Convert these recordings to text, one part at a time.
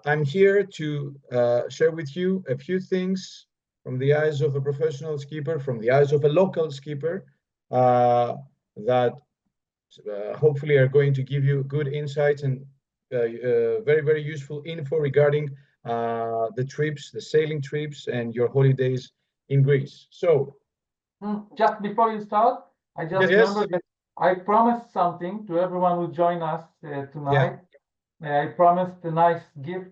I'm here to share with you a few things from the eyes of a professional skipper, from the eyes of a local skipper, that hopefully are going to give you good insights and very, very useful info regarding the trips, the sailing trips, and your holidays in Greece. So, just before you start, I just remember that I promised something to everyone who join us tonight. I promised a nice gift.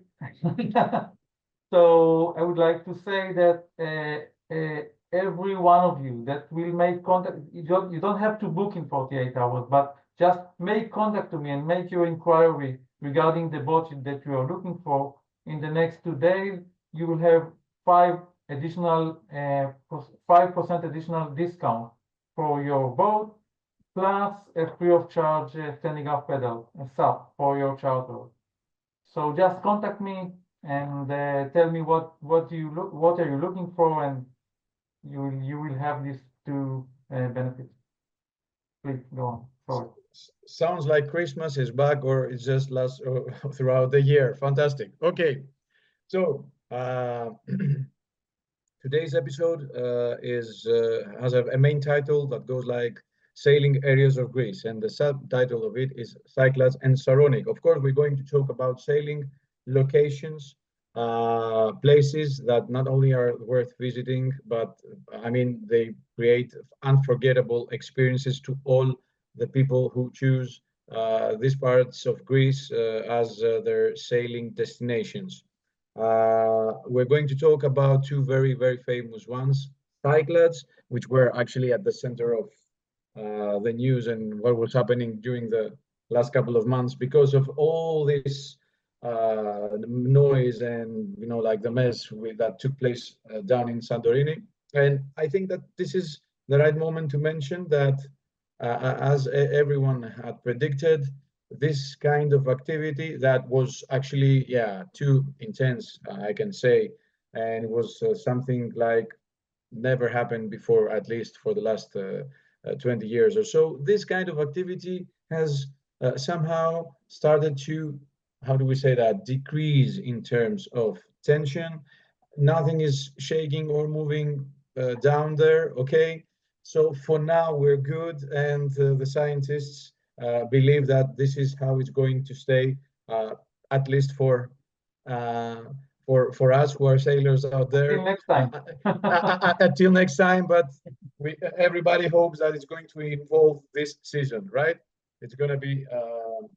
So I would like to say that every one of you that will make contact, you don't have to book in 48 hours, but just make contact to me and make your inquiry regarding the boat that you are looking for. In the next 2 days, you will have 5% additional discount for your boat, plus a free of charge standing up pedal, a sub for your charter. So just contact me and tell me what are you looking for, and you will have these two benefits. Please go on. Sorry. Sounds like Christmas is back, or it just lasts throughout the year. Fantastic. Okay, so today's episode has a main title that goes like Sailing Areas of Greece, and the subtitle of it is Cyclades and Saronic. Of course, we're going to talk about sailing locations, places that not only are worth visiting, but I mean, they create unforgettable experiences to all the people who choose these parts of Greece as their sailing destinations. We're going to talk about two very, very famous ones, Cyclades, which were actually at the center of the news and what was happening during the last couple of months because of all this noise and, you know, like the mess that took place down in Santorini. And I think that this is the right moment to mention that, as everyone had predicted, this kind of activity that was actually, too intense, I can say, and it was something like never happened before, at least for the last 20 years or so. This kind of activity has somehow started to, how do we say that, decrease in terms of tension. Nothing is shaking or moving down there, okay? So for now, we're good, and the scientists believe that this is how it's going to stay, at least for us who are sailors out there. Until next time. Until next time, but everybody hopes that it's going to evolve this season, right? It's going to be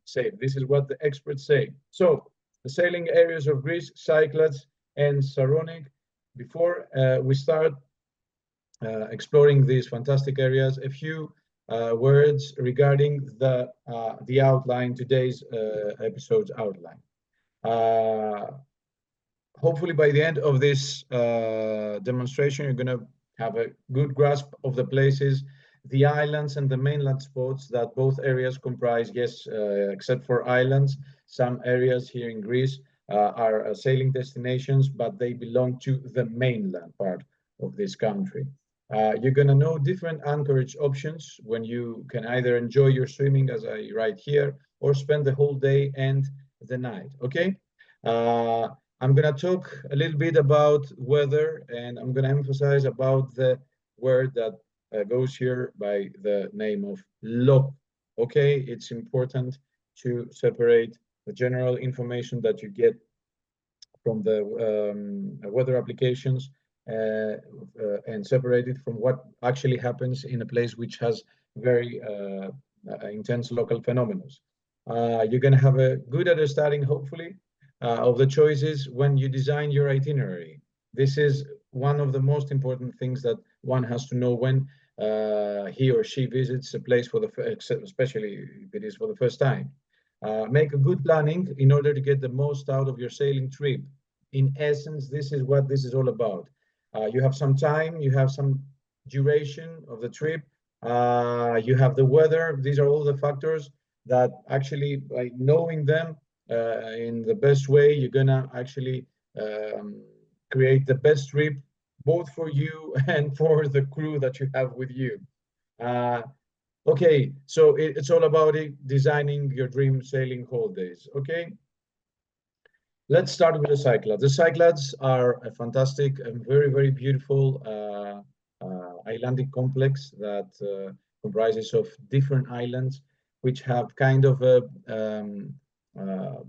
safe. This is what the experts say. So the sailing areas of Greece, Cyclades and Saronic. Before we start exploring these fantastic areas, a few words regarding the outline, today's episode's outline. Hopefully by the end of this demonstration, you're going to have a good grasp of the places, the islands and the mainland spots that both areas comprise. Yes, except for islands, some areas here in Greece are sailing destinations, but they belong to the mainland part of this country. You're going to know different anchorage options when you can either enjoy your swimming, as I write here, or spend the whole day and the night, okay? I'm going to talk a little bit about weather, and I'm going to emphasize about the word that goes here by the name of lo, okay? It's important to separate the general information that you get from the weather applications and separate it from what actually happens in a place which has very intense local phenomena. You're going to have a good understanding, hopefully, of the choices when you design your itinerary. This is one of the most important things that one has to know when he or she visits a place for especially if it is for the first time. Make a good planning in order to get the most out of your sailing trip. In essence, this is what this is all about. You have some time, you have some duration of the trip, you have the weather. These are all the factors that actually, by knowing them in the best way, you're gonna actually create the best trip, both for you and for the crew that you have with you. Okay, so it's all about designing your dream sailing holidays, okay? Let's start with the Cyclades. The Cyclades are a fantastic and very, very beautiful islandic complex that comprises of different islands, which have kind of a,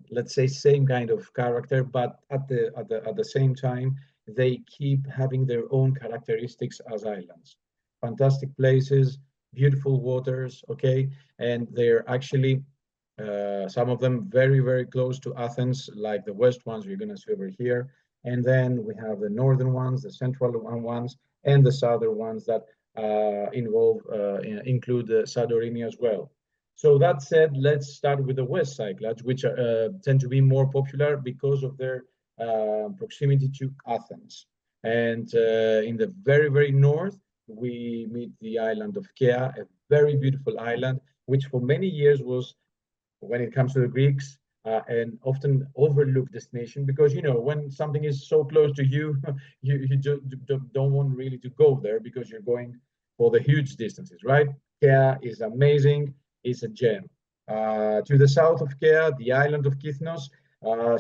let's say, same kind of character, but at the same time, they keep having their own characteristics as islands. Fantastic places, beautiful waters, okay, and they're actually some of them very, very close to Athens, like the west ones you're going to see over here. And then we have the northern ones, the central ones, and the southern ones that include Santorini as well. So that said, let's start with the West Cyclades, which tend to be more popular because of their proximity to Athens. And in the very, very north, we meet the island of Kea, a very beautiful island, which for many years was, when it comes to the Greeks, and often overlooked destination, because when something is so close to you, you just don't want really to go there because you're going for the huge distances, right? Kea is amazing, it's a gem. To the south of Kea, the island of Kythnos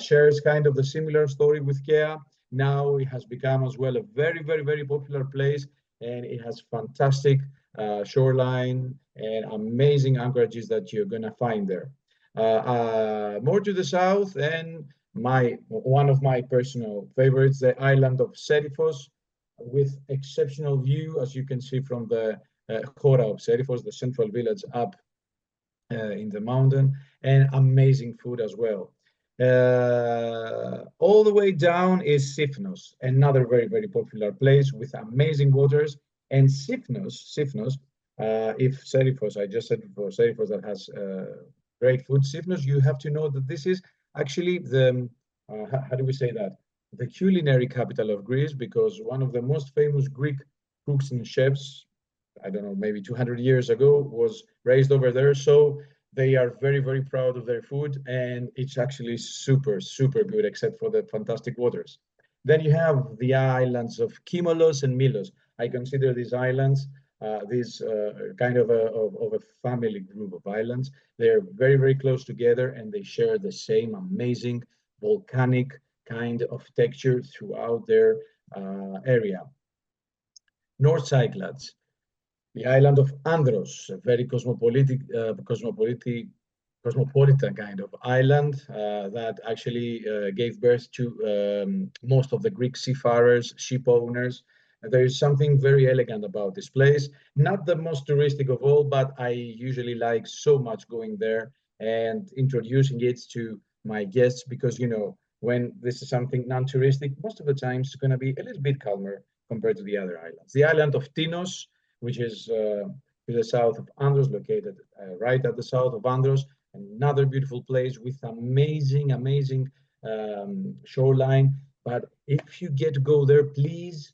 shares kind of the similar story with Kea. Now it has become as well a very, very, very popular place, and it has fantastic shoreline and amazing anchorages that you're going to find there. More to the south, and one of my personal favorites, the island of Seriphos, with exceptional view, as you can see from the Hora of Seriphos, the central village up in the mountain, and amazing food as well. All the way down is Sifnos, another very, very popular place with amazing waters. And Sifnos, if Seriphos, I just said before, Seriphos that has great food. Sifnos, you have to know that this is actually the, how do we say that? The culinary capital of Greece, because one of the most famous Greek cooks and chefs, I don't know, maybe 200 years ago, was raised over there. So they are very, very proud of their food, and it's actually super, super good, except for the fantastic waters. Then you have the islands of Kimolos and Milos. I consider these islands this kind of a family group of islands. They're very, very close together, and they share the same amazing volcanic kind of texture throughout their area. North Cyclades, the island of Andros, a very cosmopolitan kind of island that actually gave birth to most of the Greek seafarers, ship owners. There is something very elegant about this place. Not the most touristic of all, but I usually like so much going there and introducing it to my guests, because, when this is something non-touristic, most of the time it's going to be a little bit calmer compared to the other islands. The island of Tinos, which is to the south of Andros, located right at the south of Andros, another beautiful place with amazing, amazing shoreline. But if you get to go there, please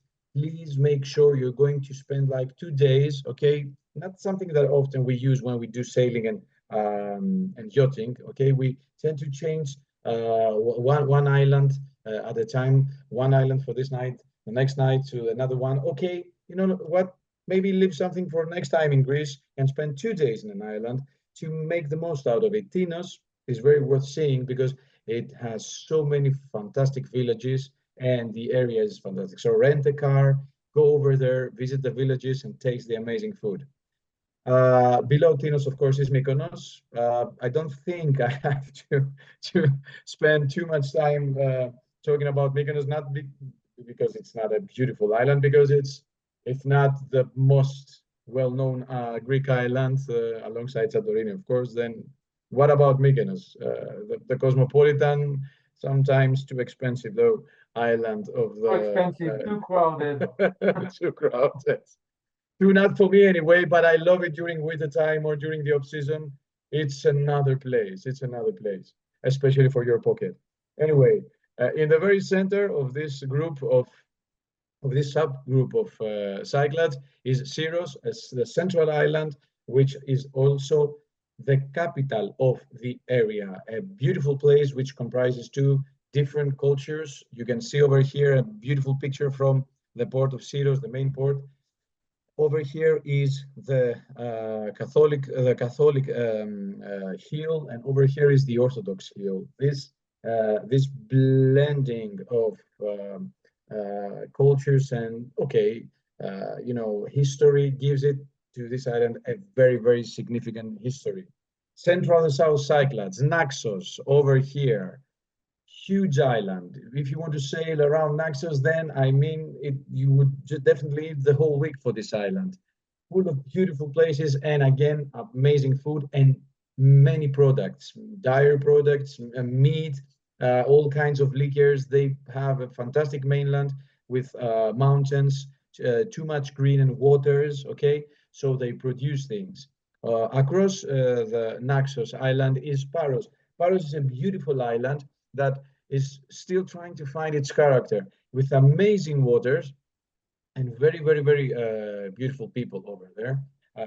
make sure you're going to spend like 2 days, okay? Not something that often we use when we do sailing and yachting, okay? We tend to change one island at a time, one island for this night, the next night to another one. Okay, you know what? Maybe leave something for next time in Greece and spend 2 days in an island to make the most out of it. Tinos is very worth seeing because it has so many fantastic villages and the area is fantastic. So rent a car, go over there, visit the villages, and taste the amazing food. Below Tinos, of course, is Mykonos. I don't think I have to spend too much time talking about Mykonos, not because it's not a beautiful island, because it's, if not the most well-known Greek island alongside Santorini, of course. Then what about Mykonos? The cosmopolitan, sometimes too expensive though, island of the... Too expensive, too crowded. Too crowded. Not for me anyway, but I love it during winter time or during the off season. It's another place. It's another place, especially for your pocket. Anyway, in the very center of this group of this subgroup of Cyclades is Syros, the central island, which is also the capital of the area. A beautiful place which comprises two different cultures. You can see over here a beautiful picture from the port of Syros, the main port. Over here is the Catholic hill, and over here is the Orthodox hill. This this blending of cultures and history gives it to this island a very, very significant history. Central and South Cyclades, Naxos over here, huge island. If you want to sail around Naxos, then I mean, you would definitely need the whole week for this island. Full of beautiful places and again, amazing food and many products, dairy products, meat, all kinds of liquors. They have a fantastic mainland with mountains, too much green and waters. Okay, so they produce things. Across the Naxos island is Paros. Paros is a beautiful island that is still trying to find its character with amazing waters and very, very, very beautiful people over there.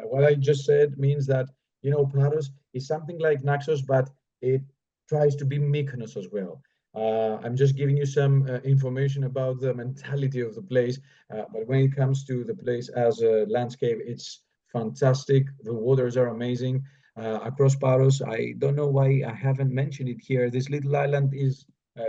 What I just said means that, Paros is something like Naxos, but it tries to be Mykonos as well. I'm just giving you some information about the mentality of the place, but when it comes to the place as a landscape, it's fantastic. The waters are amazing. Across Paros, I don't know why I haven't mentioned it here. This little island is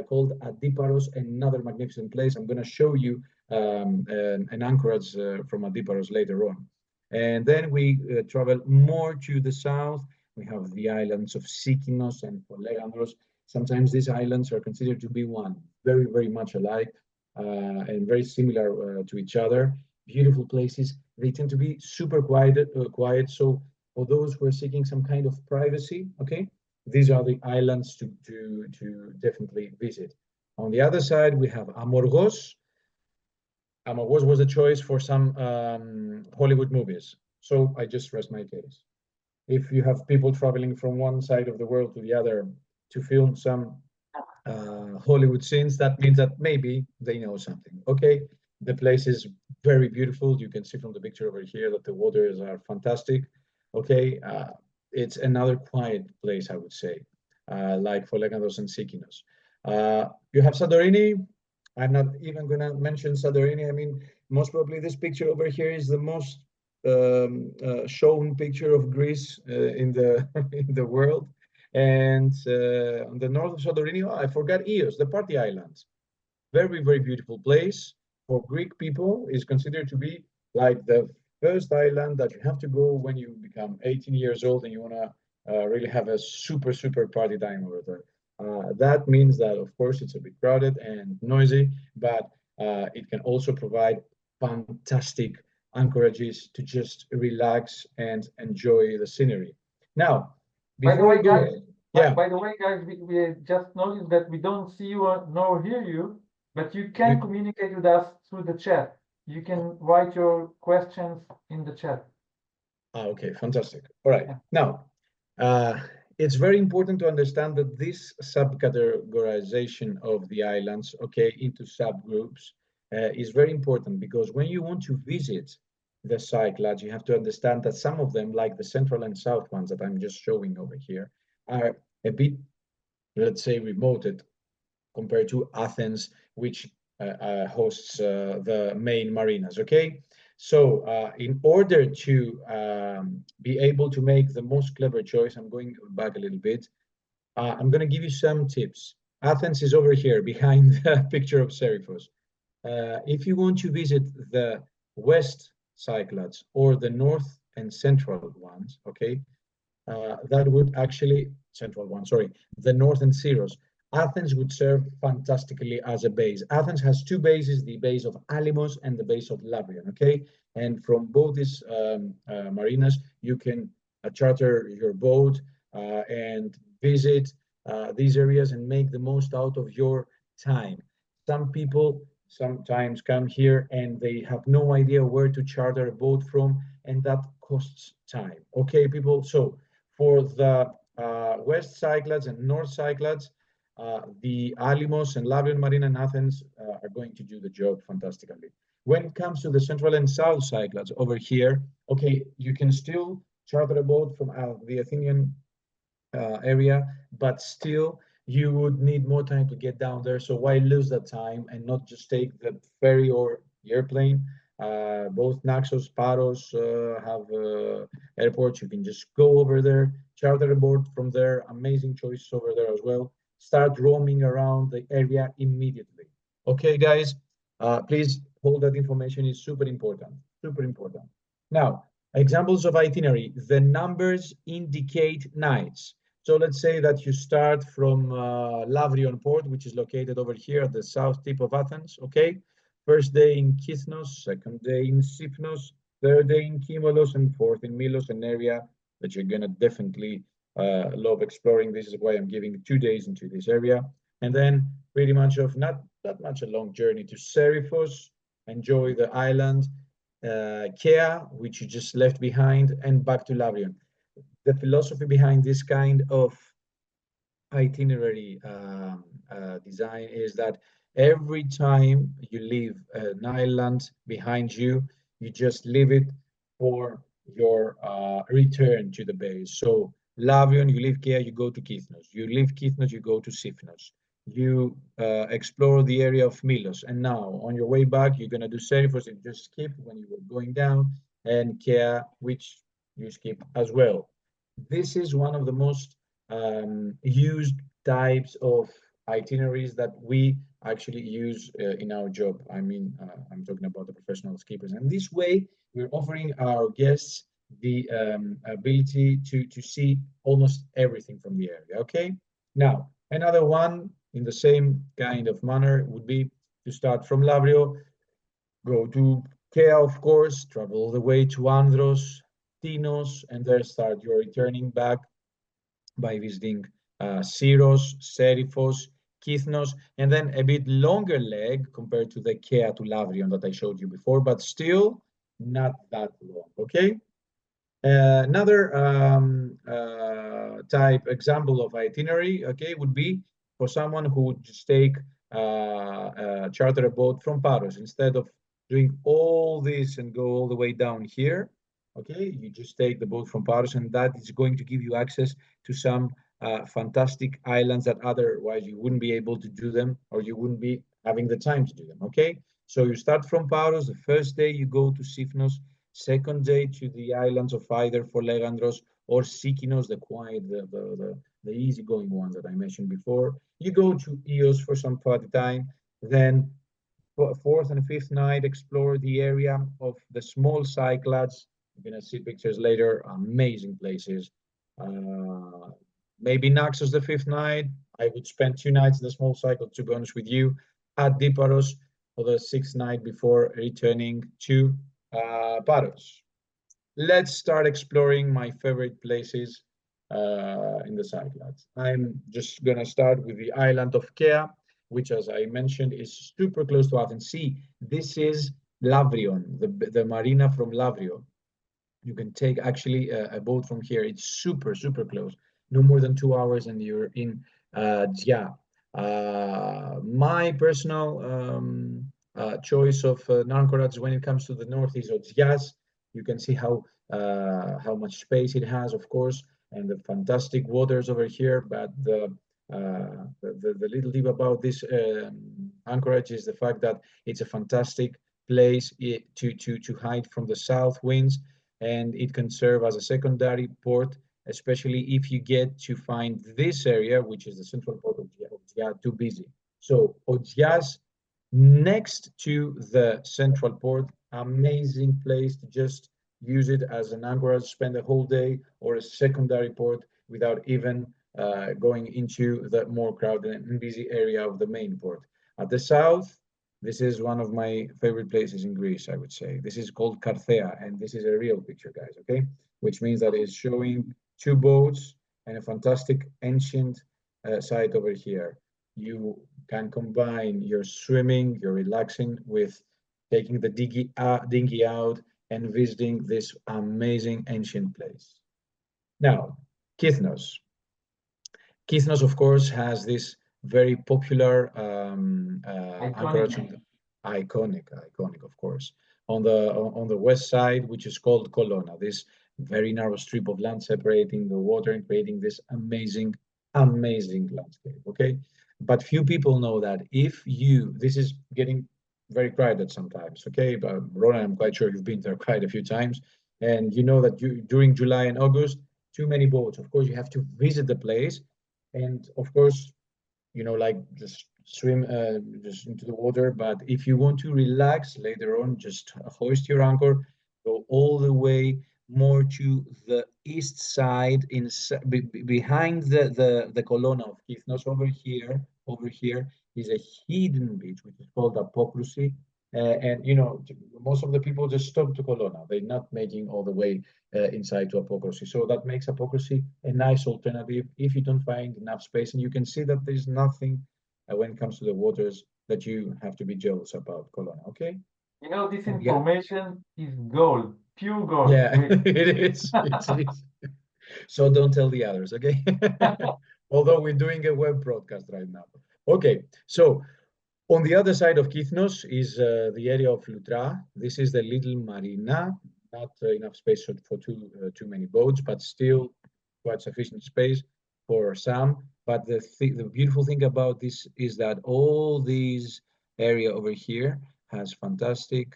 called Adiparos, another magnificent place. I'm going to show you an anchorage from Adiparos later on. And then we travel more to the south. We have the islands of Sikinos and Polegandros. Sometimes these islands are considered to be one, very, very much alike and very similar to each other. Beautiful places. They tend to be super quiet. So for those who are seeking some kind of privacy, okay, these are the islands to definitely visit. On the other side, we have Amorgos. Amorgos was a choice for some Hollywood movies. So I just rest my case. If you have people traveling from one side of the world to the other to film some Hollywood scenes, that means that maybe they know something. Okay, the place is very beautiful. You can see from the picture over here that the waters are fantastic. Okay, it's another quiet place, I would say, like Folegandos and Sikinos. You have Santorini. I'm not even going to mention Santorini. I mean, most probably this picture over here is the most shown picture of Greece in the in the world. And on the north of Santorini, I forgot Ios, the party islands. Very, very beautiful place. For Greek people, is considered to be like the first island that you have to go when you become 18 years old and you want to really have a super, super party time over there. That means that, of course, it's a bit crowded and noisy, but it can also provide fantastic anchorages to just relax and enjoy the scenery. Now, before I go, yeah. By the way, guys, we just noticed that we don't see you nor hear you, but you can communicate with us through the chat. You can write your questions in the chat. Okay, fantastic. All right. Now, it's very important to understand that this subcategorization of the islands, okay, into subgroups is very important because when you want to visit the Cyclades, you have to understand that some of them, like the central and south ones that I'm just showing over here, are a bit, let's say, remoted compared to Athens, which hosts the main marinas, okay? So in order to be able to make the most clever choice, I'm going back a little bit. I'm going to give you some tips. Athens is over here behind the picture of Seriphos. If you want to visit the West Cyclades or the North and Central ones, okay, that would actually, Central one, sorry, the North and Syros. Athens would serve fantastically as a base. Athens has two bases, the base of Alimos and the base of Lavrion, okay? And from both these marinas, you can charter your boat and visit these areas and make the most out of your time. Some people sometimes come here and they have no idea where to charter a boat from, and that costs time. Okay, people, so for the West Cyclades and North Cyclades, the Alimos and Lavrion Marina in Athens are going to do the job fantastically. When it comes to the Central and South Cyclades over here, okay, you can still charter a boat from the Athenian area, but still you would need more time to get down there. So why lose that time and not just take the ferry or the airplane? Both Naxos, Paros have airports. You can just go over there, charter a boat from there. Amazing choices over there as well. start roaming around the area immediately. Okay, guys, please hold that information, is super important, super important. Now, examples of itinerary, the numbers indicate nights. So let's say that you start from Lavrion port, which is located over here at the south tip of Athens, okay? First day in Kithnos, second day in Sipnos, third day in Kimolos, and fourth in Milos, an area that you're gonna definitely love exploring. This is why I'm giving 2 days into this area. And then pretty much of not that much a long journey to Seriphos, enjoy the island, Kea, which you just left behind, and back to Lavrion. The philosophy behind this kind of itinerary design is that every time you leave an island behind you, you just leave it for your return to the base. So Lavion, you leave Kea, you go to Kithnos. You leave Kithnos, you go to Sifnos. You explore the area of Milos. And now on your way back, you're gonna do Seriphos, and just skip when you were going down, and Kea, which you skip as well. This is one of the most used types of itineraries that we actually use in our job. I mean, I'm talking about the professional skippers. And this way, we're offering our guests the ability to see almost everything from the area, okay? Now, another one in the same kind of manner would be to start from Lavrio, go to Kea, of course, travel all the way to Andros, Tinos, and there start your returning back by visiting Syros, Seriphos, Kithnos, and then a bit longer leg compared to the Kea to Lavrion that I showed you before, but still not that long, okay? Another type example of itinerary, okay, would be for someone who would just take charter a boat from Paros. Instead of doing all this and go all the way down here, okay, you just take the boat from Paros, and that is going to give you access to some fantastic islands that otherwise you wouldn't be able to do them, or you wouldn't be having the time to do them, okay? So you start from Paros, the first day you go to Sifnos, second day to the islands of either Folegandros or Sikinos, the quiet, the easygoing ones that I mentioned before. You go to Eos for some party time, then fourth and fifth night, explore the area of the small Cyclades. You're gonna see pictures later, amazing places. Maybe Naxos the fifth night. I would spend 2 nights in the small cycle, to be honest with you, at Diparos for the 6th night before returning to Paros. Let's start exploring my favorite places in the Cyclades. I'm just gonna start with the island of Kea, which, as I mentioned, is super close to Athens. See, this is Lavrion, the marina from Lavrio. You can take actually a boat from here. It's super, super close. No more than 2 hours and you're in Gia. My personal choice of anchorage when it comes to the north is Odzias. You can see how much space it has, of course, and the fantastic waters over here. But the little tip about this anchorage is the fact that it's a fantastic place to hide from the south winds, and it can serve as a secondary port, especially if you get to find this area, which is the central port of Ogyas, too busy. So Ogyas, next to the central port, amazing place to just use it as an anchorage, spend the whole day, or a secondary port without even going into the more crowded and busy area of the main port. At the south, this is one of my favorite places in Greece, I would say. This is called Carthea, and this is a real picture, guys, okay? Which means that it's showing 2 boats and a fantastic ancient site over here. You can combine your swimming, your relaxing, with taking the dinghy out and visiting this amazing ancient place. Now, Kithnos. Kithnos, of course, has this very popular anchorage, iconic, of course, on the west side, which is called Colonna. This very narrow strip of land separating the water and creating this amazing, amazing landscape. Okay, but few people know that this is getting very crowded sometimes. Okay, but Rona, I'm quite sure you've been there quite a few times, and you know that during July and August, too many boats. Of course, you have to visit the place. And of course, you know, like just swim just into the water. But if you want to relax later on, just hoist your anchor, go all the way more to the east side, behind the Colonna of Kythnos. Over here is a hidden beach which is called Apokrousi. And you know, most of the people just stop to Colonna. They're not making all the way inside to Apokrousi. So that makes Apokrousi a nice alternative if you don't find enough space. And you can see that there's nothing when it comes to the waters that you have to be jealous about Colonna. Okay? You know, this Yeah, information is gold, pure gold. yeah, it is. It is. So don't tell the others, okay? Although we're doing a web broadcast right now. Okay, so on the other side of Kythnos is the area of Loutra. This is the little marina, not enough space for too many boats, but still quite sufficient space for some. But the beautiful thing about this is that all these area over here has fantastic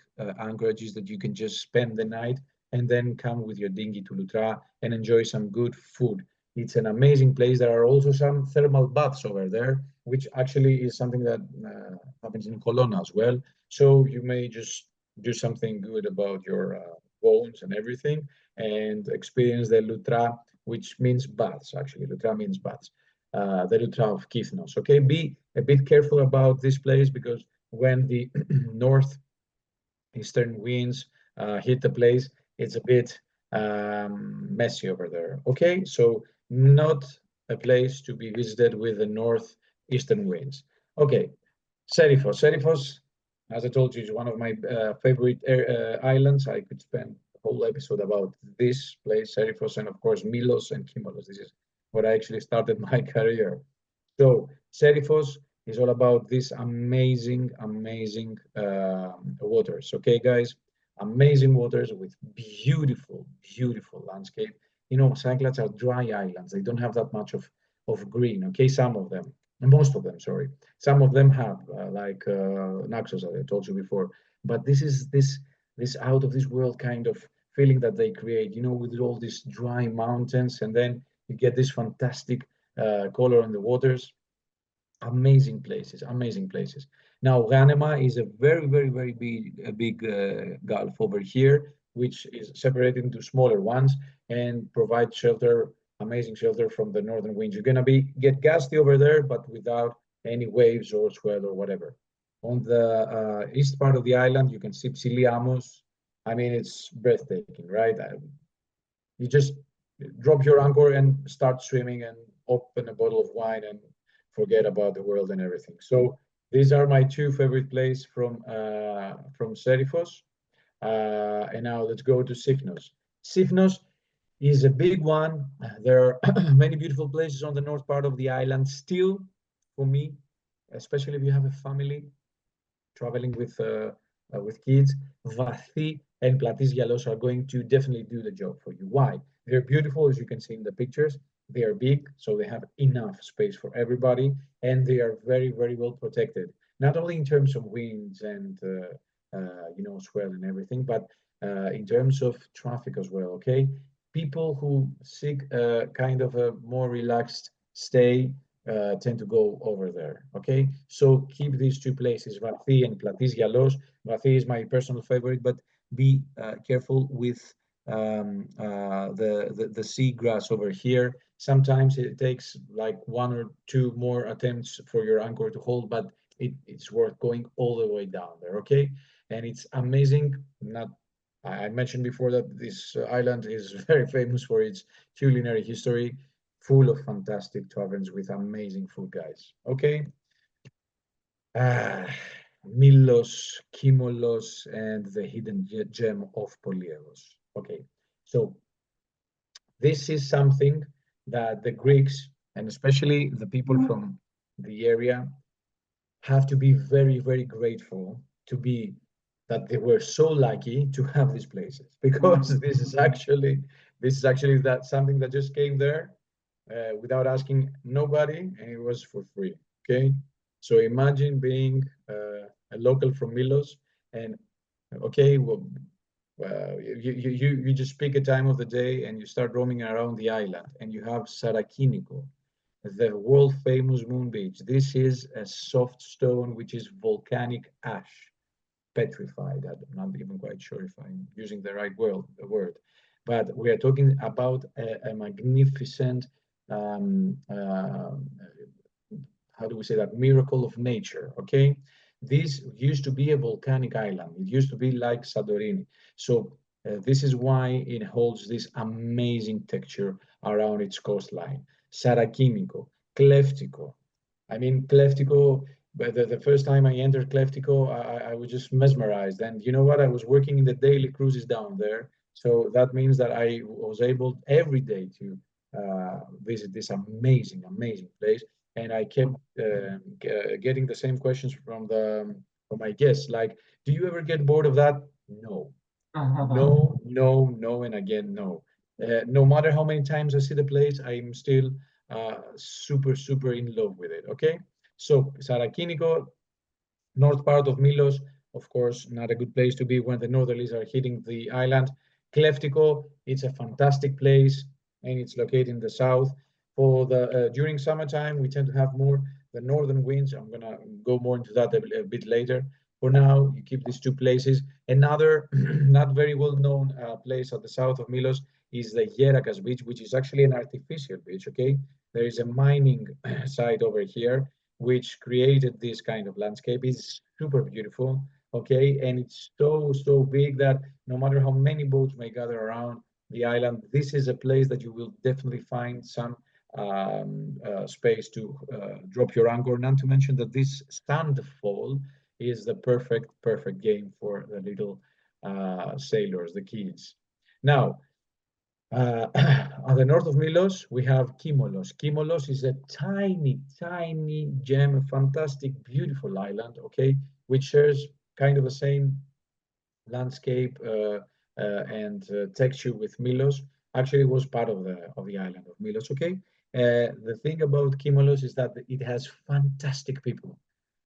anchorages that you can just spend the night and then come with your dinghy to Loutra and enjoy some good food. It's an amazing place. There are also some thermal baths over there, which actually is something that happens in Colonna as well. So you may just do something good about your bones and everything and experience the Loutra, which means baths, actually. Loutra means baths. The Loutra of Kythnos. Okay, be a bit careful about this place because when the northeastern winds hit the place, it's a bit messy over there. Okay, so not a place to be visited with the northeastern winds. Okay, Serifos. Serifos, as I told you, is one of my favorite islands. I could spend a whole episode about this place, Serifos, and of course Milos and Kimolos. This is where I actually started my career. So Serifos is all about these amazing waters. Okay, guys, amazing waters with beautiful landscape. You know, Cyclades are dry islands. They don't have that much of green. Okay, some of them, most of them, sorry. Some of them have, like Naxos, as I told you before. But this is this out of this world kind of feeling that they create. You know, with all these dry mountains, and then you get this fantastic color on the waters. Amazing places, amazing places. Now, Ghanema is a very big gulf over here, which is separated into smaller ones and provides shelter, amazing shelter from the northern winds. You're gonna get gusty over there, but without any waves or swell or whatever. On the east part of the island, you can see Psiliamos. I mean, it's breathtaking, right? You just drop your anchor and start swimming and open a bottle of wine and forget about the world and everything. So these are my two favorite places from Serifos. And now let's go to Sifnos. Sifnos is a big one. There are many beautiful places on the north part of the island. Still, for me, especially if you have a family traveling with kids, Vathi and Platis Yalos are going to definitely do the job for you. Why? They're beautiful, as you can see in the pictures. They are big, so they have enough space for everybody, and they are very well protected. Not only in terms of winds and you know, swell and everything, but in terms of traffic as well. Okay, people who seek kind of a more relaxed stay tend to go over there. Okay, so keep these two places, Vathi and Platis Yalos. Vathi is my personal favorite, but be careful with the seagrass over here. Sometimes it takes like one or two more attempts for your anchor to hold, but it's worth going all the way down there. Okay, and it's amazing. Not I mentioned before that this island is very famous for its culinary history, full of fantastic taverns with amazing food, guys. Okay. Ah, Milos, Kimolos, and the hidden gem of Polieros. Okay, so this is something that the Greeks, and especially the people from the area, have to be very grateful to be that they were so lucky to have these places because this is actually that something that just came there without asking nobody, and it was for free. Okay, so imagine being a local from Milos, and okay, well, you just pick a time of the day and you start roaming around the island, and you have Sarakiniko. the world famous Moon Beach. This is a soft stone, which is volcanic ash, petrified. I'm not even quite sure if I'm using the right word, but we are talking about a magnificent, um, uh, how do we say that, miracle of nature. Okay, this used to be a volcanic island. It used to be like Santorini. So this is why it holds this amazing texture around its coastline. Saracínico, Cleftico. I mean, Cleftico, but the first time I entered Cleftico, I was just mesmerized. And you know what? I was working in the daily cruises down there. So that means that I was able every day to visit this amazing, amazing place. And I kept getting the same questions from my guests, like, "Do you ever get bored of that?" No, no, no, no, and again, no. No matter how many times I see the place, I'm still super, super in love with it. Okay, so Sarakinico, north part of Milos, of course, not a good place to be when the northerlies are hitting the island. Kleftico, it's a fantastic place, and it's located in the south. For the during summertime, we tend to have more the northern winds. I'm gonna go more into that a bit later. For now, you keep these two places. Another not very well known place at the south of Milos is the Yerakas beach, which is actually an artificial beach. Okay, there is a mining site over here which created this kind of landscape. Is super beautiful, okay, and it's so big that no matter how many boats may gather around the island, this is a place that you will definitely find some space to drop your anchor. Not to mention that this sandfall is the perfect game for the little sailors, the kids. Now, on the north of Milos, we have Kimolos. Kimolos is a tiny gem, a fantastic, beautiful island, okay, which shares kind of the same landscape and texture with Milos. Actually, it was part of the island of Milos, okay? The thing about Kimolos is that it has fantastic people.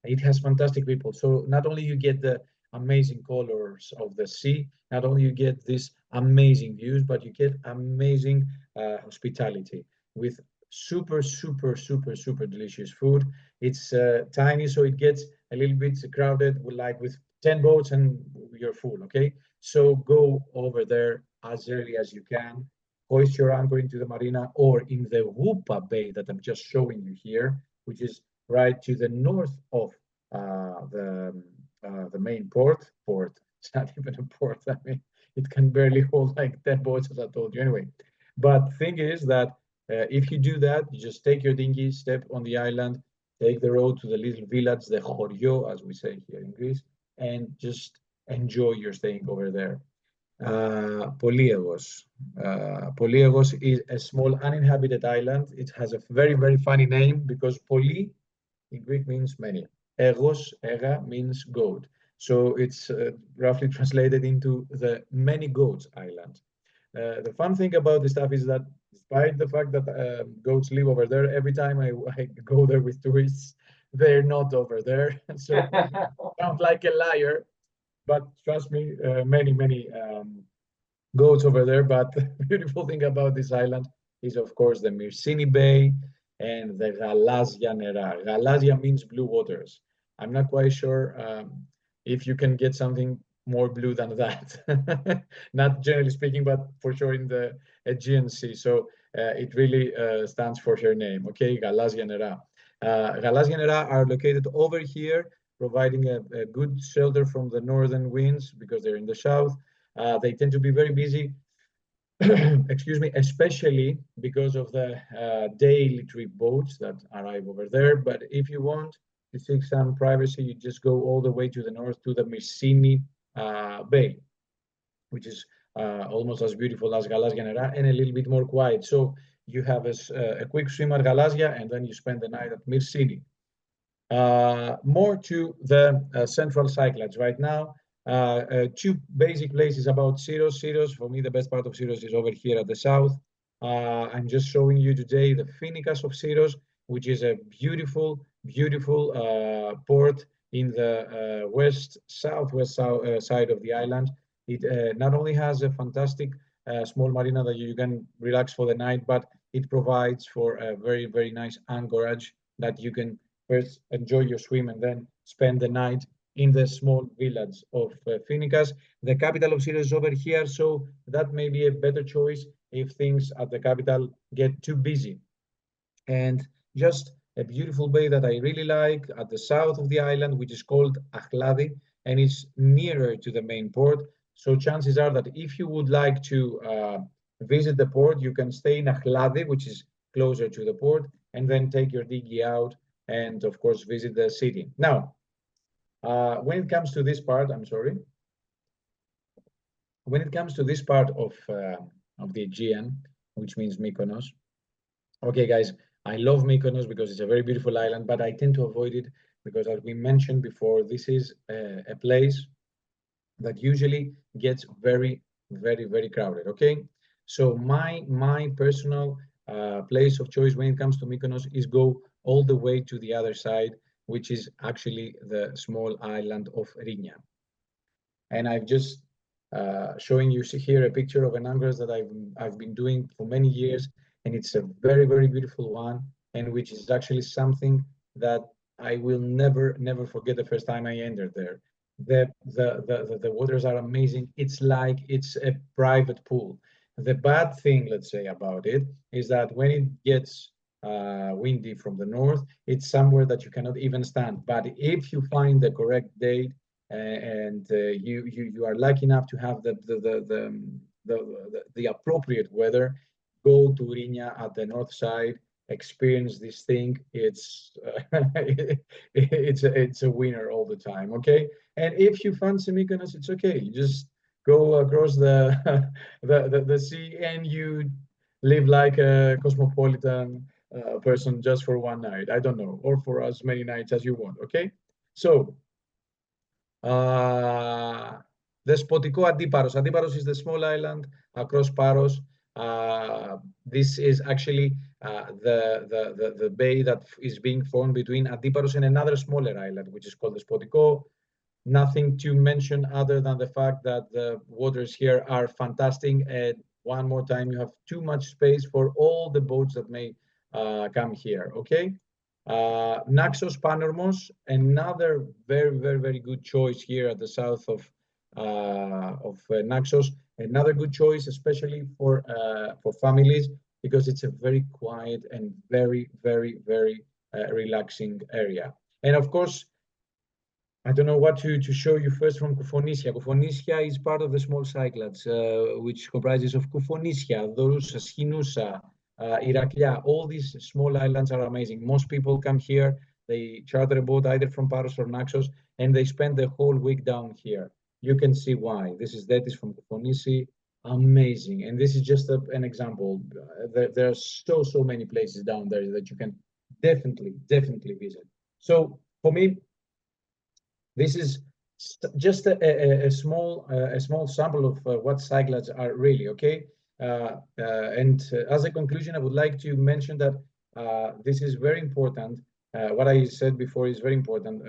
It has fantastic people. So not only you get the amazing colors of the sea, not only you get these amazing views, but you get amazing hospitality with super delicious food. It's tiny, so it gets a little bit crowded, like with 10 boats and you're full, okay? So go over there as early as you can, hoist your anchor into the marina or in the Wupa Bay that I'm just showing you here, which is right to the north of the main port. It's not even a port. I mean, it can barely hold like 10 boats, as I told you. Anyway, but thing is that if you do that, you just take your dinghy, step on the island, take the road to the little village, the Chorio, as we say here in Greece, and just enjoy your staying over there. Poliegos. Poliegos is a small uninhabited island. It has a very funny name because Poli in Greek means many. Egos, ega means goat. So it's roughly translated into the many goats island. The fun thing about this stuff is that despite the fact that goats live over there, every time I go there with tourists, they're not over there. So sound like a liar, but trust me, many goats over there. But the beautiful thing about this island is, of course, the Myrsini Bay and the Galazia Nera. Galazia means blue waters. I'm not quite sure if you can get something more blue than that. Not generally speaking, but for sure in the Aegean Sea. So it really stands for her name. Okay, Galazia Nera. Galazia Nera are located over here, providing a good shelter from the northern winds because they're in the south. They tend to be very busy, excuse me, especially because of the daily trip boats that arrive over there. But if you want to seek some privacy, you just go all the way to the north to the Myrsini Bay, which is almost as beautiful as Galazia Nera and a little bit more quiet. So you have a quick swim at Galazia and then you spend the night at Myrsini. More to the central Cyclades right now. Two basic places about Syros. Syros, for me, the best part of Syros is over here at the south. I'm just showing you today the Finikas of Syros, which is a beautiful port in the southwest side of the island. It not only has a fantastic small marina that you can relax for the night, but it provides for a very, very nice anchorage that you can first enjoy your swim and then spend the night in the small village of Finicas. The capital of Syria is over here, so that may be a better choice if things at the capital get too busy. And just a beautiful bay that I really like at the south of the island, which is called Ahladi, and it's nearer to the main port. So chances are that if you would like to visit the port, you can stay in Ahladi, which is closer to the port, and then take your dinghy out and, of course, visit the city. Now, when it comes to this part, I'm sorry. When it comes to this part of the Aegean, which means Mykonos, okay, guys, I love Mykonos because it's a very beautiful island, but I tend to avoid it because, as we mentioned before, this is a place that usually gets very, very, very crowded. Okay, so my personal place of choice when it comes to Mykonos is go all the way to the other side, which is actually the small island of Rinia. And I've just showing you here a picture of an anchorage that I've been doing for many years, and it's a very, very beautiful one, and which is actually something that I will never forget the first time I entered there. The waters are amazing. It's like it's a private pool. The bad thing, let's say, about it is that when it gets windy from the north, it's somewhere that you cannot even stand. But if you find the correct date and you are lucky enough to have the appropriate weather, go to Rinia at the north side, experience this thing. It's it's a winner all the time. Okay, and if you fancy Mykonos, it's okay. You just go across the sea and you live like a cosmopolitan person just for one night. I don't know, or for as many nights as you want. Okay, so Despotiko Antiparos. Antiparos is the small island across Paros. This is actually the bay that is being formed between Antiparos and another smaller island, which is called Despotiko. Nothing to mention other than the fact that the waters here are fantastic. And one more time, you have too much space for all the boats that may come here. Okay. Naxos Panormos, another very good choice here at the south of Naxos. Another good choice, especially for families, because it's a very quiet and very relaxing area. And of course, I don't know what to show you first from Koufonisia. Koufonisia is part of the small Cyclades, which comprises of Koufonisia, Doroussa, Schinusa, Iraklia. All these small islands are amazing. Most people come here, they charter a boat either from Paros or Naxos, and they spend the whole week down here. You can see why. This is Detis from Koufonisi. Amazing. And this is just an example. There are so many places down there that you can definitely visit. So for me, this is just a small sample of what Cyclades are really. Okay. And as a conclusion, I would like to mention that this is very important. What I said before is very important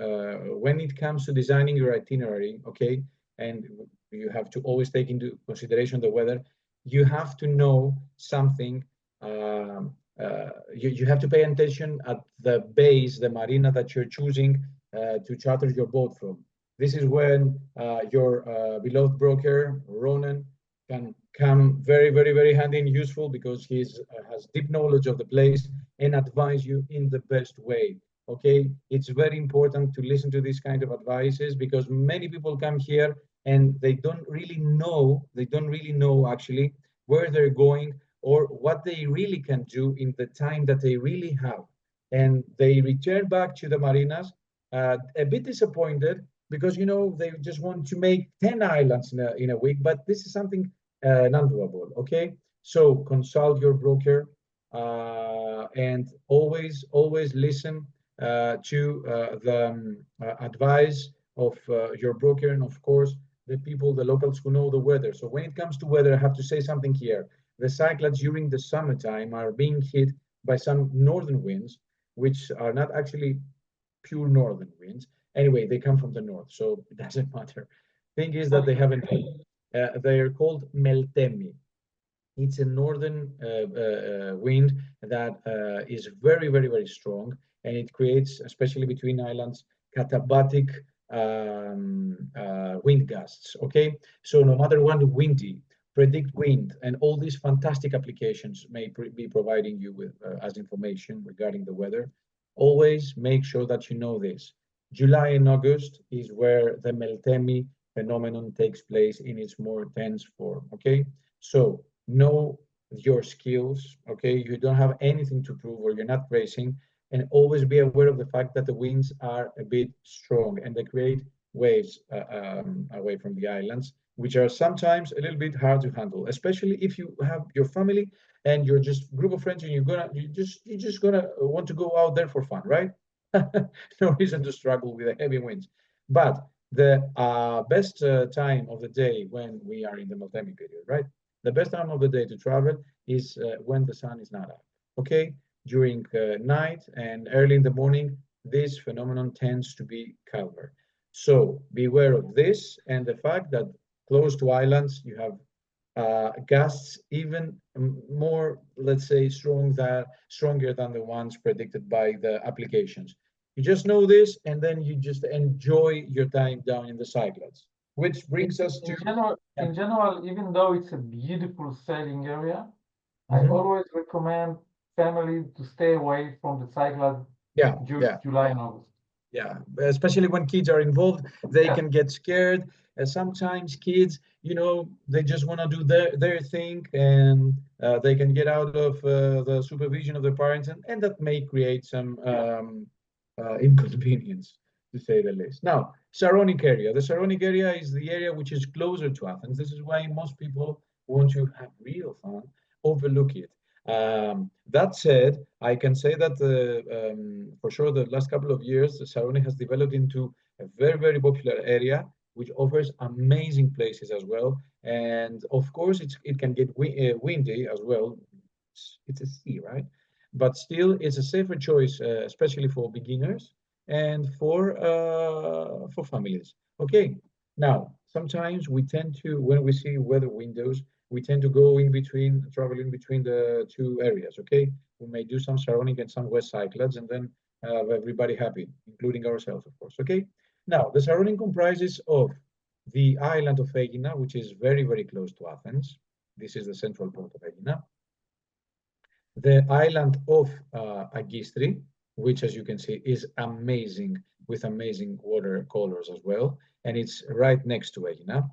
when it comes to designing your itinerary. Okay, and you have to always take into consideration the weather. You have to know something. You have to pay attention at the base, the marina that you're choosing to charter your boat from. This is when your beloved broker, Ronan, can come very handy and useful because he has deep knowledge of the place and advise you in the best way. Okay, it's very important to listen to these kind of advices because many people come here and they don't really know actually where they're going or what they really can do in the time that they really have. And they return back to the marinas a bit disappointed because they just want to make 10 islands in a week, but this is something non-doable. Okay, so consult your broker and always listen to the advice of your broker and of course the locals who know the weather. So when it comes to weather, I have to say something here. The Cyclades during the summertime are being hit by some northern winds, which are not actually pure northern winds. Anyway, they come from the north, so it doesn't matter. Thing is that they haven't. They are called meltemi. It's a northern wind that is very, very, very strong, and it creates, especially between islands, katabatic wind gusts. Okay, so no matter what, windy, predict wind, and all these fantastic applications may be providing you with as information regarding the weather. Always make sure that you know this. July and August is where the Meltemi phenomenon takes place in its more dense form. Okay, so know your skills. Okay, you don't have anything to prove, or you're not racing, and always be aware of the fact that the winds are a bit strong and they create waves away from the islands, which are sometimes a little bit hard to handle, especially if you have your family and you're just group of friends and you're just gonna want to go out there for fun, right? No reason to struggle with the heavy winds. But the best time of the day when we are in the Meltemi period, right? The best time of the day to travel is when the sun is not up. Okay, during night and early in the morning, this phenomenon tends to be calmer. So beware of this and the fact that close to islands you have gusts even more, let's say, stronger than the ones predicted by the applications. You just know this, and then you just enjoy your time down in the Cyclades, which brings us to in general, even though it's a beautiful sailing area, I always recommend families to stay away from the Cyclades during July and August. Yeah, especially when kids are involved, they can get scared. Sometimes kids, they just want to do their thing, and they can get out of the supervision of their parents, and that may create some inconvenience, to say the least. Now, Saronic area. The Saronic area is the area which is closer to Athens. This is why most people want to have real fun, overlook it. That said, I can say that for sure the last couple of years, Saronic has developed into a very, very popular area, which offers amazing places as well. And of course, it can get windy as well. It's a sea, right? But still, it's a safer choice, especially for beginners and for families. Okay. Now, sometimes we tend to, when we see weather windows, we tend to go travel in between the two areas, okay? We may do some Saronic and some West Cyclades and then have everybody happy, including ourselves, of course, okay? Now, the Saronic comprises of the island of Aegina, which is very, very close to Athens. This is the central port of Aegina. The island of Agistri, which, as you can see, is amazing, with amazing water colors as well, and it's right next to Aegina.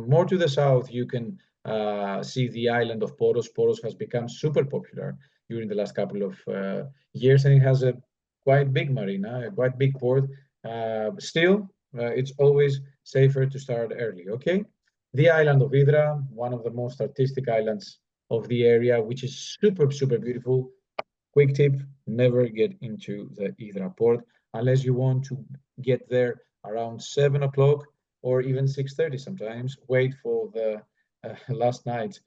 More to the south, you can see the island of Poros. Poros has become super popular during the last couple of years, and it has a quite big marina, a quite big port. Still, it's always safer to start early, okay? The island of Hydra, one of the most artistic islands of the area, which is super, super beautiful. Quick tip, never get into the Hydra port unless you want to get there around 7 o'clock or even 6:30 sometimes. Wait for the last night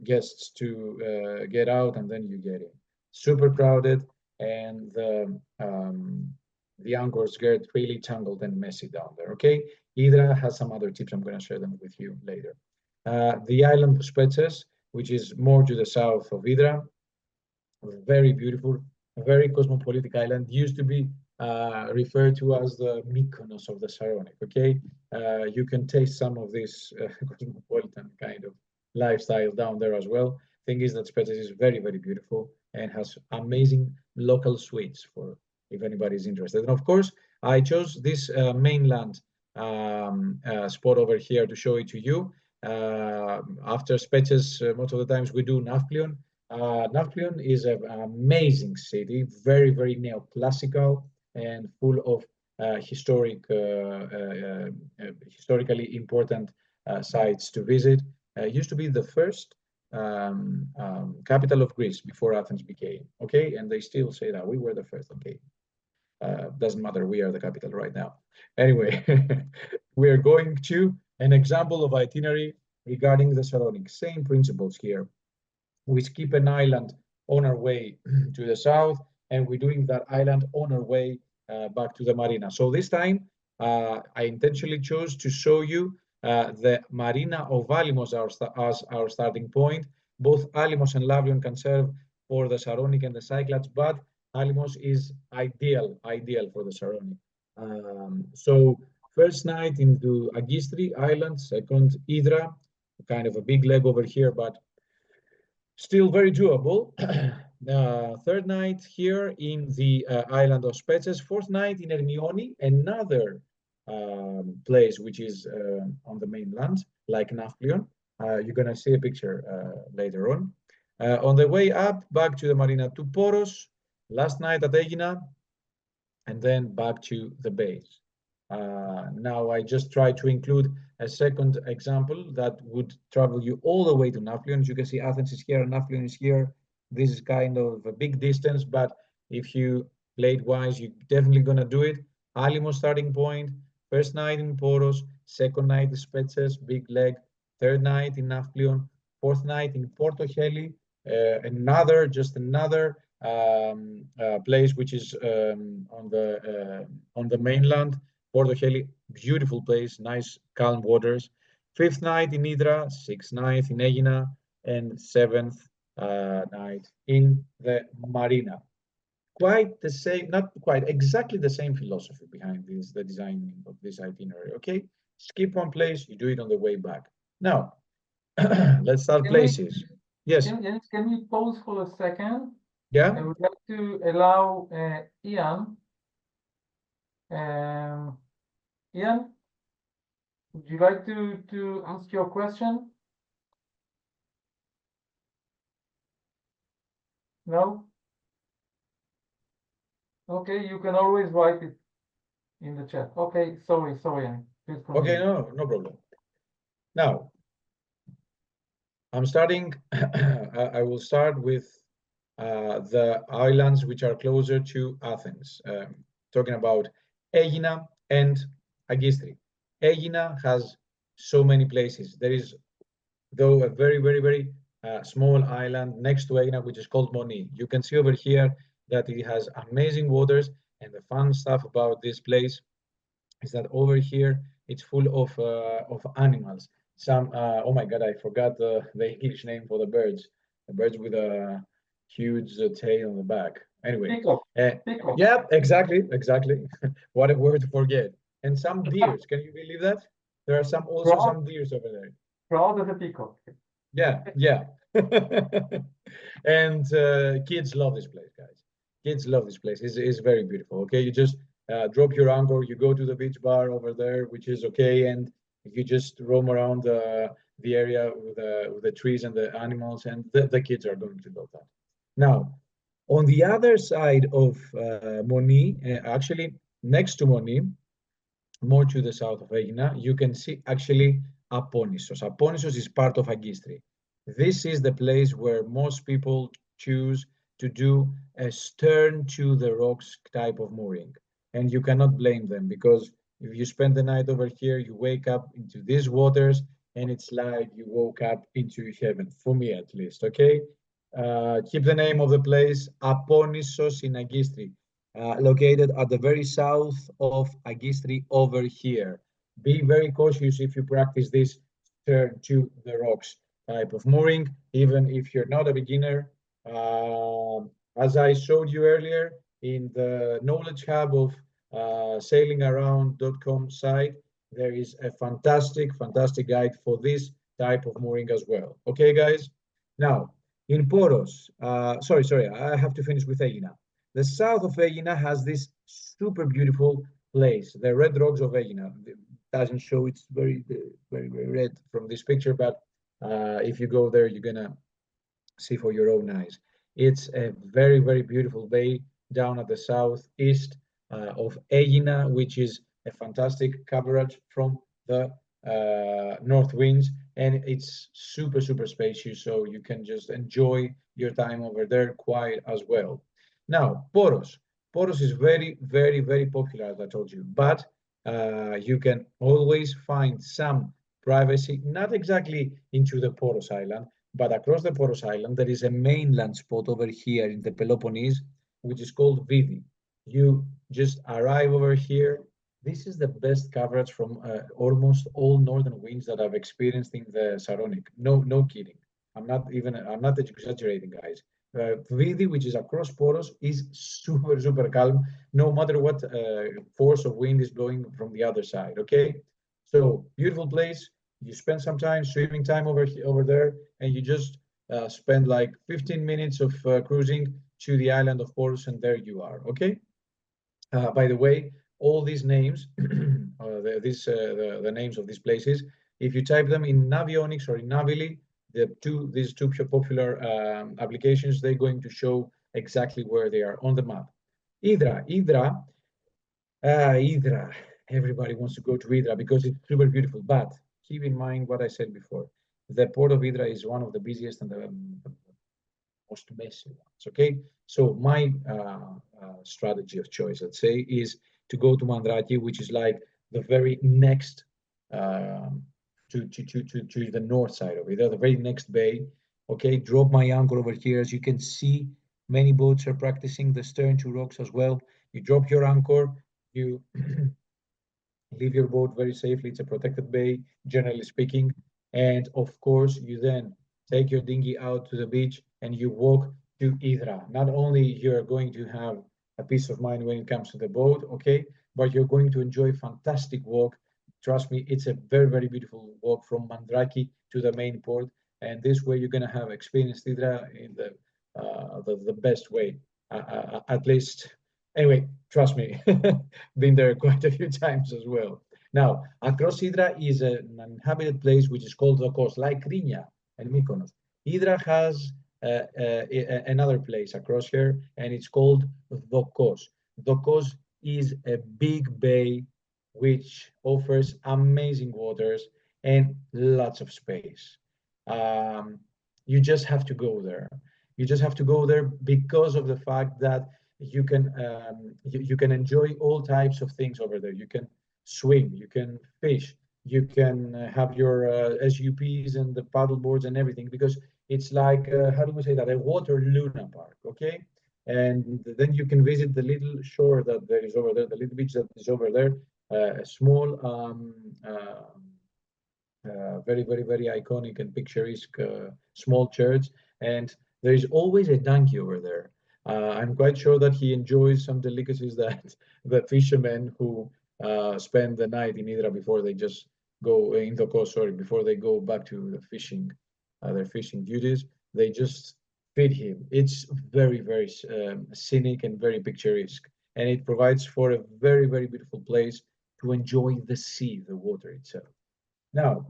guests to get out, and then you get in. Super crowded, and the anchors get really tangled and messy down there, okay? Hydra has some other tips. I'm going to share them with you later. The island of Spetses, which is more to the south of Hydra, very beautiful, very cosmopolitan island, used to be referred to as the Mykonos of the Saronic, okay? You can taste some of this cosmopolitan kind of lifestyle down there as well. Thing is that Spetses is very, very beautiful and has amazing local sweets for if anybody's interested. And of course, I chose this mainland spot over here to show it to you. After Spetses, most of the times we do Nafplion. Nafplion is an amazing city, very, very neoclassical and full of historically important sites to visit. Used to be the first capital of Greece before Athens became, okay? And they still say that we were the first, okay? Doesn't matter, we are the capital right now. Anyway, we are going to an example of itinerary regarding the Saronic. Same principles here. We skip an island on our way to the south, and we're doing that island on our way back to the marina. So this time, I intentionally chose to show you the marina of Alimos as our starting point. Both Alimos and Lavrion can serve for the Saronic and the Cyclades, but Alimos is ideal for the Saronic. So first night into Agistri Island, second Hydra, kind of a big leg over here, but still very doable. Third night here in the island of Spetses. Fourth night in Ermioni, another place which is on the mainland, like Nafplion. You're gonna see a picture later on. On the way up, back to the marina to Poros. Last night at Aegina, and then back to the base. Now I just try to include a second example that would travel you all the way to Nafplion. As you can see, Athens is here, Nafplion is here. This is kind of a big distance, but if you play it wise, you're definitely gonna do it. Alimos starting point, first night in Poros, second night in Spetses, big leg, third night in Nafplion, fourth night in Porto Heli, another place which is on the mainland. Porto Heli, beautiful place, nice calm waters. Fifth night in Hydra, sixth night in Aegina, and seventh night in the marina. Quite the same, not quite, exactly the same philosophy behind this, the design of this itinerary, okay? Skip one place, you do it on the way back. Now, let's start places. Yes. Can we pause for a second? Yeah. I would like to allow Ian. Ian, would you like to ask your question? No? Okay, you can always write it in the chat. Okay, sorry, Ian. Please continue. Okay, no problem. Now, I'm starting, I will start with the islands which are closer to Athens, talking about Aegina and Agistri. Aegina has so many places. There is, though, a very small island next to Aegina, which is called Moni. You can see over here that it has amazing waters, and the fun stuff about this place is that over here it's full of animals. Some oh my god, I forgot the English name for the birds. The birds with a huge tail on the back. Anyway, Peacock. yeah, exactly. What a word to forget. And some deers. Can you believe that? There are some deers over there. Proud of the peacock. Yeah. And kids love this place, guys. Kids love this place. It's very beautiful. Okay, you just drop your anchor, you go to the beach bar over there, which is okay, and you just roam around the area with the trees and the animals, and the kids are going to love that. Now, on the other side of Moni, actually next to Moni, more to the south of Aegina, you can see actually Aponissos. Aponissos is part of Agistri. This is the place where most people choose to do a stern to the rocks type of mooring. And you cannot blame them, because if you spend the night over here, you wake up into these waters and it's like you woke up into heaven, for me at least, okay? Keep the name of the place, Aponissos in Agistri, located at the very south of Agistri over here. Be very cautious if you practice this turn to the rocks type of mooring, even if you're not a beginner. As I showed you earlier in the knowledge hub of sailingaround.com site, there is a fantastic guide for this type of mooring as well. Okay, guys? Now, in Poros, sorry, I have to finish with Aegina. The south of Aegina has this super beautiful place, the red rocks of Aegina. It doesn't show, it's very red from this picture, but if you go there, you're gonna see for your own eyes. It's a very beautiful bay down at the southeast of Aegina, which is a fantastic coverage from the north winds, and it's super spacious, so you can just enjoy your time over there quite as well. Now, Poros is very popular, as I told you, but you can always find some privacy, not exactly into the Poros island, but across the Poros island there is a mainland spot over here in the Peloponnese, which is called Vidi. You just arrive over here. This is the best coverage from almost all northern winds that I've experienced in the Saronic. No, no kidding. I'm not exaggerating, guys. Vidi, which is across Poros, is super, super calm, no matter what force of wind is blowing from the other side. Okay, so beautiful place. You spend some time, swimming time over there, and you just spend like 15 minutes of cruising to the island of Poros, and there you are. Okay. By the way, all these names, the names of these places, if you type them in Navionics or in Navili, these two popular applications, they're going to show exactly where they are on the map. Hydra. Everybody wants to go to Hydra because it's super beautiful. But keep in mind what I said before. The port of Hydra is one of the busiest and the most messy ones. Okay, so my strategy of choice, let's say, is to go to Mandraki, which is like the very next to the north side of it, the very next bay. Okay, drop my anchor over here. As you can see, many boats are practicing the stern to rocks as well. You drop your anchor, you leave your boat very safely. It's a protected bay, generally speaking. And of course, you then take your dinghy out to the beach and you walk to Hydra. Not only you're going to have a peace of mind when it comes to the boat, okay, but you're going to enjoy fantastic walk. Trust me, it's a very, very beautiful walk from Mandraki to the main port. And this way you're going to have experienced Hydra in the best way, at least. Anyway, trust me, been there quite a few times as well. Now, across Hydra is an inhabited place which is called Dokos, like Krinia and Mykonos. Hydra has another place across here, and it's called Dokos. Dokos is a big bay which offers amazing waters and lots of space. You just have to go there. You just have to go there because of the fact that you can enjoy all types of things over there. You can swim, you can fish, you can have your SUPs and the paddle boards and everything, because it's like how do we say that, a water Luna Park, okay? And then you can visit the little shore that there is over there, the little beach that is over there, a small very, very, very iconic and picturesque small church. And there is always a donkey over there. I'm quite sure that he enjoys some delicacies that the fishermen who spend the night in Hydra before they just go in the coast, sorry, before they go back to the fishing, their fishing duties, they just feed him. It's very, very scenic and very picturesque. And it provides for a very, very beautiful place to enjoy the sea, the water itself. Now,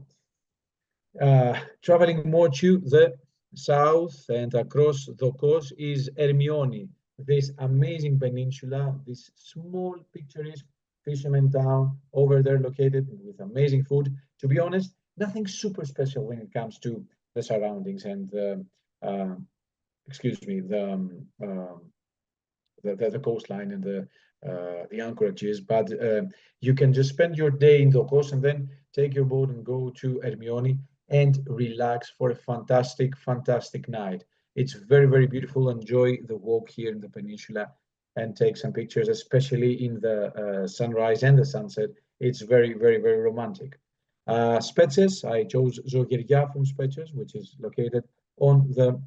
traveling more to the south and across the coast is Ermioni, this amazing peninsula, this small picturesque fisherman town over there located with amazing food. To be honest, nothing super special when it comes to the surroundings and uh, excuse me, the coastline and the anchorages, but you can just spend your day in the coast and then take your boat and go to Ermioni and relax for a fantastic, fantastic night. It's very, very beautiful. Enjoy the walk here in the peninsula and take some pictures, especially in the sunrise and the sunset. It's very, very, very romantic. Spetses, I chose Zogeria from Spetses, which is located on the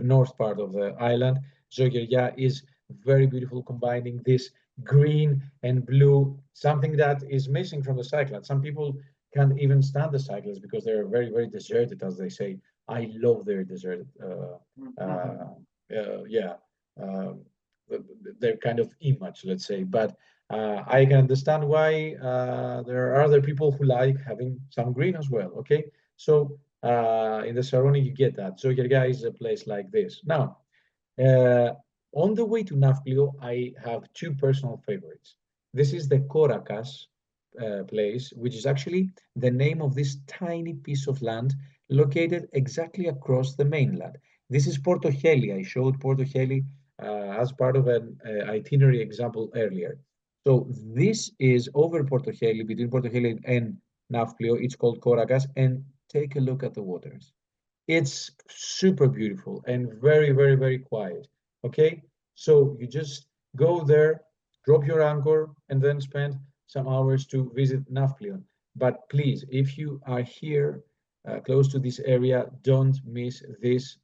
north part of the island. Zogeria is very beautiful, combining this green and blue, something that is missing from the Cyclades. Some people can't even stand the Cyclades because they're very, very deserted, as they say. I love their deserted. Yeah, their kind of image, let's say. But I can understand why there are other people who like having some green as well. Okay, so in the Saronic, you get that. So Gerga is a place like this. Now, on the way to Nafplio, I have two personal favorites. This is the Korakas place, which is actually the name of this tiny piece of land located exactly across the mainland. This is Porto Heli. I showed Porto Heli as part of an itinerary example earlier. So this is over Porto Heli, between Porto Heli and Nafplio. It's called Korakas, and take a look at the waters. It's super beautiful and very, very, very quiet. Okay, so you just go there, drop your anchor, and then spend some hours to visit Nafplion. But please, if you are here close to this area, don't miss this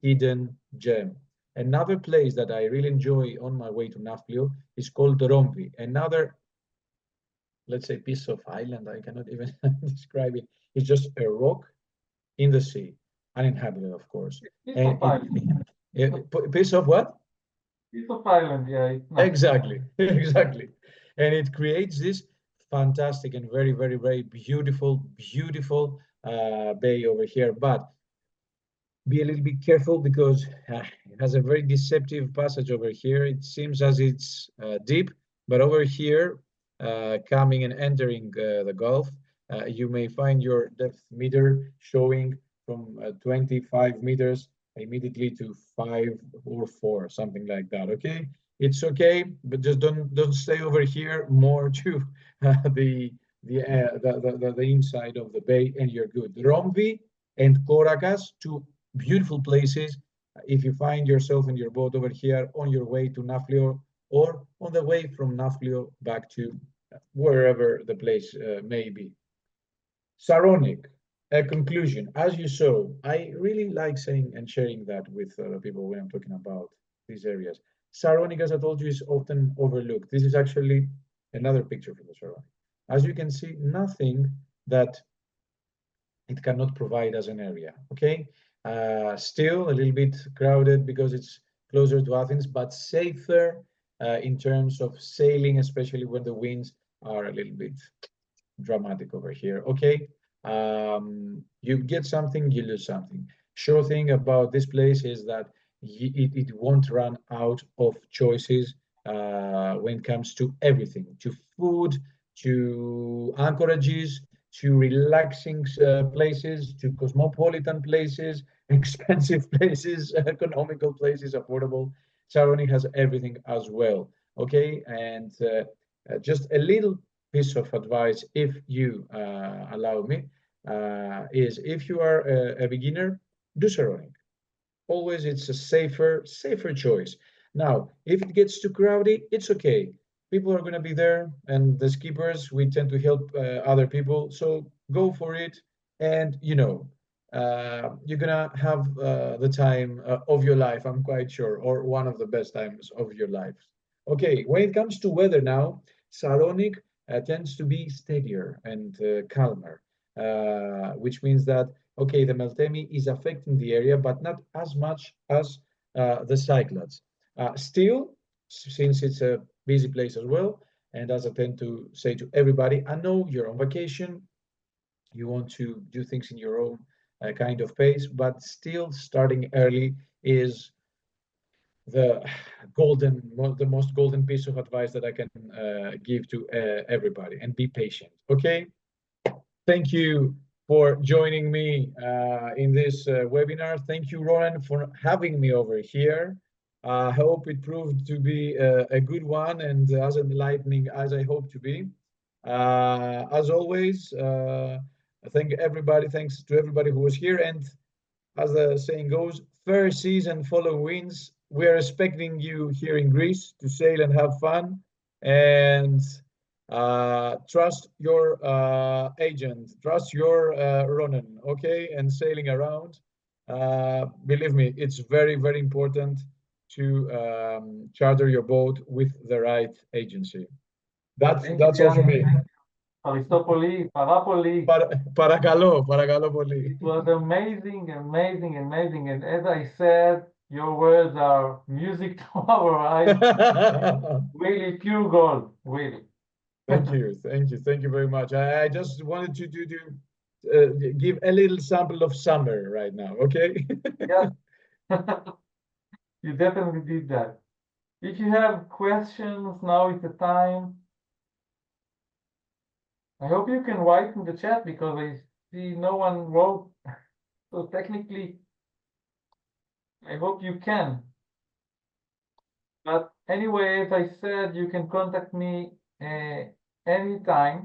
hidden gem. Another place that I really enjoy on my way to Nafplio is called Romvi. Another, let's say, piece of island, I cannot even describe it. It's just a rock in the sea, uninhabited, of course. Piece of island. Piece of what? Piece of island, yeah. It's nice. Exactly, exactly. And it creates this fantastic and very, very, very beautiful, beautiful bay over here. But be a little bit careful because it has a very deceptive passage over here. It seems as it's deep, but over here, coming and entering the Gulf, you may find your depth meter showing from 25 meters immediately to 5 or 4, something like that. Okay, it's okay, but just don't stay over here more to the inside of the bay, and you're good. Romvi and Koracas, two beautiful places if you find yourself in your boat over here on your way to Nafplio or on the way from Nafplio back to wherever the place may be. Saronic, a conclusion. As you saw, I really like saying and sharing that with people when I'm talking about these areas. Saronic, as I told you, is often overlooked. This is actually another picture from the Saronic. As you can see, nothing that it cannot provide as an area, okay? Still a little bit crowded because it's closer to Athens, but safer in terms of sailing, especially when the winds are a little bit dramatic over here, okay? You get something, you lose something. Sure thing about this place is that it won't run out of choices when it comes to everything, to food, to anchorages, to relaxing places, to cosmopolitan places, expensive places, economical places, affordable. Saronic has everything as well, okay? And just a little piece of advice, if you allow me, is if you are a beginner, do Saronic. Always it's a safer choice. Now, if it gets too crowded, it's okay. People are going to be there, and the skippers, we tend to help other people. So go for it, and you're gonna have the time of your life, I'm quite sure, or one of the best times of your life. Okay, when it comes to weather now, Saronic tends to be steadier and calmer, which means that okay, the Meltemi is affecting the area, but not as much as the Cyclades. Still, since it's a busy place as well, and as I tend to say to everybody, I know you're on vacation, you want to do things in your own kind of pace, but still starting early is the the most golden piece of advice that I can give to everybody, and be patient. Okay. Thank you for joining me in this webinar. Thank you, Ronan, for having me over here. I hope it proved to be a good one and as enlightening as I hope to be. As always, thanks to everybody who was here. And as the saying goes, fair seas and follow winds. We are expecting you here in Greece to sail and have fun. And trust your agent, trust your Ronan, okay? And sailing around. Believe me, it's very, very important to charter your boat with the right agency. That's all for me. Aristopoli, Parapoli. Παρακαλώ πολύ. It was amazing, amazing, amazing. And as I said, your words are music to our eyes. Really pure gold, really. Thank you very much. I just wanted to give a little sample of summer right now, okay? Yeah, you definitely did that. If you have questions, now is the time. I hope you can write in the chat because I see no one wrote. So technically, I hope you can. But anyway, as I said, you can contact me anytime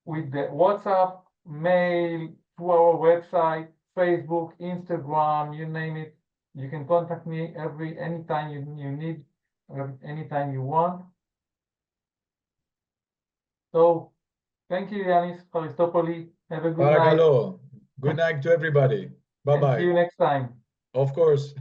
with the WhatsApp, mail, through our website, Facebook, Instagram, you name it. You can contact me anytime you need anytime you want. So thank you, Yanis, Aristopoli. Have a good night. Parakalo. Good night to everybody. And see Bye-bye. you next time. Of course.